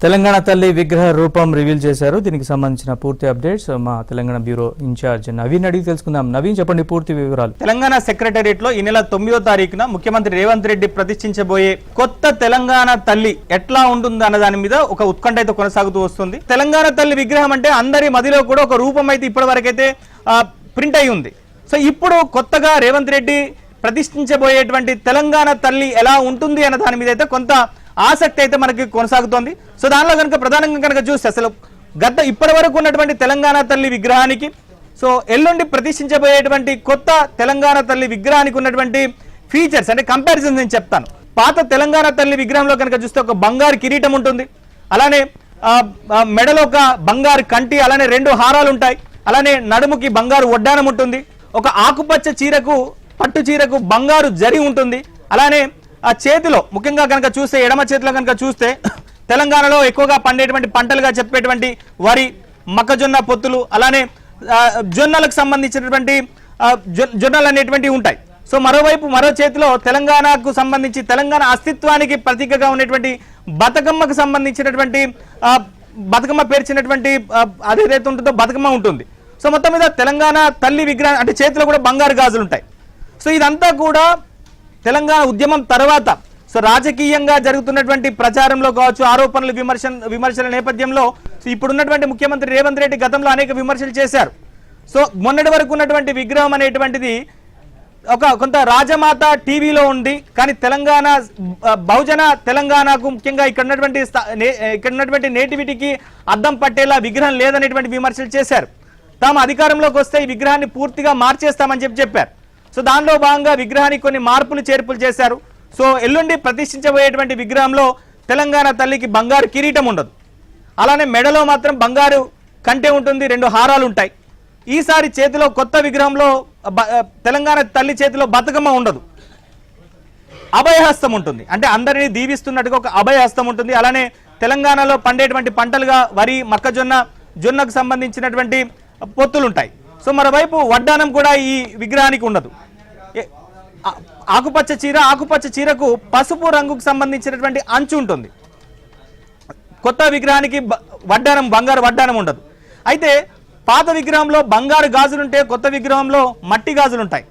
తెలంగాణ తల్లి విగ్రహ రూపం రివీల్ చేశారు. దీనికి సంబంధించిన పూర్తి అప్డేట్స్ మా తెలంగాణ బ్యూరో ఇన్ఛార్జ్ నవీన్ అడిగి తెలుసుకుందాం. నవీన్, చెప్పండి పూర్తి వివరాలు. తెలంగాణ సెక్రటేరియట్ లో ఈ నెల 9వ తారీఖున ముఖ్యమంత్రి రేవంత్ రెడ్డి ప్రతిష్ఠించబోయే కొత్త తెలంగాణ తల్లి ఎట్లా ఉంటుంది అన్న దాని మీద ఒక ఉత్కంఠ అయితే కొనసాగుతూ వస్తుంది. తెలంగాణ తల్లి విగ్రహం అంటే అందరి మదిలో కూడా ఒక రూపం అయితే ఇప్పటి వరకైతే ప్రింట్ అయి ఉంది. సో ఇప్పుడు కొత్తగా రేవంత్ రెడ్డి ప్రతిష్ఠించబోయేటువంటి తెలంగాణ తల్లి ఎలా ఉంటుంది అన్న దాని మీద అయితే కొంత ఆసక్తి అయితే మనకి కొనసాగుతోంది. సో దానిలో కనుక ప్రధానంగా కనుక చూస్తే అసలు ఇప్పటి వరకు ఉన్నటువంటి తెలంగాణ తల్లి విగ్రహానికి సో ఎల్లుండి ప్రతిష్ఠించబోయేటువంటి కొత్త తెలంగాణ తల్లి విగ్రహానికి ఉన్నటువంటి ఫీచర్స్ అంటే కంపారిజన్ నేను చెప్తాను. పాత తెలంగాణ తల్లి విగ్రహంలో కనుక చూస్తే ఒక బంగారు కిరీటం ఉంటుంది, అలానే మెడలో ఒక బంగారు కంటి, అలానే 2 హారాలు ఉంటాయి, అలానే నడుముకి బంగారు వడ్డానం ఉంటుంది, ఒక ఆకుపచ్చ చీరకు పట్టు చీరకు బంగారు జరి ఉంటుంది, అలానే ఆ చేతిలో ముఖ్యంగా కనుక చూస్తే ఎడమ చేతిలో కనుక చూస్తే తెలంగాణలో ఎక్కువగా పండేటువంటి పంటలుగా చెప్పేటువంటి వరి, మొక్కజొన్న పొత్తులు, అలానే జొన్నలకు సంబంధించినటువంటి జొన్నలు అనేటువంటివి ఉంటాయి. సో మరోవైపు మరో చేతిలో తెలంగాణకు సంబంధించి తెలంగాణ అస్తిత్వానికి ప్రతీకగా ఉన్నటువంటి బతుకమ్మకు సంబంధించినటువంటి బతుకమ్మ పేర్చినటువంటి అది ఏదైతే ఉంటుందో బతుకమ్మ ఉంటుంది. సో మొత్తం మీద తెలంగాణ తల్లి విగ్రహం అంటే చేతిలో కూడా బంగారు గాజులు ఉంటాయి. సో ఇదంతా కూడా తెలంగాణ ఉద్యమం తర్వాత సో రాజకీయంగా జరుగుతున్నటువంటి ప్రచారంలో కావచ్చు, ఆరోపణలు విమర్శల నేపథ్యంలో ఇప్పుడున్నటువంటి ముఖ్యమంత్రి రేవంత్ రెడ్డి గతంలో అనేక విమర్శలు చేశారు. సో మొన్నటి వరకు ఉన్నటువంటి విగ్రహం అనేటువంటిది కొంత రాజమాత టీవీలో ఉంది, కానీ తెలంగాణ బహుజన తెలంగాణకు ముఖ్యంగా ఇక్కడ ఉన్నటువంటి నేటివిటీకి అద్దం పట్టేలా విగ్రహం లేదనేటువంటి విమర్శలు చేశారు. తాము అధికారంలోకి వస్తే ఈ విగ్రహాన్ని పూర్తిగా మార్చేస్తామని చెప్పారు. సో దానిలో భాగంగా విగ్రహానికి కొన్ని మార్పులు చేర్పులు చేశారు. సో ఎల్లుండి ప్రతిష్ఠించబోయేటువంటి విగ్రహంలో తెలంగాణ తల్లికి బంగారు కిరీటం ఉండదు, అలానే మెడలో మాత్రం బంగారు కంటె ఉంటుంది, 2 హారాలు ఉంటాయి. ఈసారి చేతిలో కొత్త విగ్రహంలో తెలంగాణ తల్లి చేతిలో బతుకమ్మ ఉండదు, అభయహస్తం ఉంటుంది. అంటే అందరినీ దీవిస్తున్నట్టుగా ఒక అభయహస్తం ఉంటుంది. అలానే తెలంగాణలో పండేటువంటి పంటలుగా వరి, జొన్నకు సంబంధించినటువంటి పొత్తులు ఉంటాయి. సో మరోవైపు వడ్డానం కూడా ఈ విగ్రహానికి ఉండదు. ఆకుపచ్చ చీరకు పసుపు రంగుకు సంబంధించినటువంటి అంచు ఉంటుంది. కొత్త విగ్రహానికి బంగారు వడ్డానం ఉండదు. అయితే పాత విగ్రహంలో బంగారు గాజులుంటే కొత్త విగ్రహంలో మట్టి గాజులుంటాయి.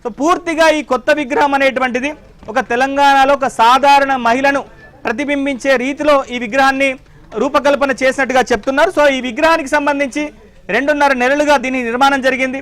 సో పూర్తిగా ఈ కొత్త విగ్రహం అనేటువంటిది ఒక తెలంగాణలో ఒక సాధారణ మహిళను ప్రతిబింబించే రీతిలో ఈ విగ్రహాన్ని రూపకల్పన చేసినట్టుగా చెప్తున్నారు. సో ఈ విగ్రహానికి సంబంధించి 2.5 నెలలుగా దీని నిర్మాణం జరిగింది.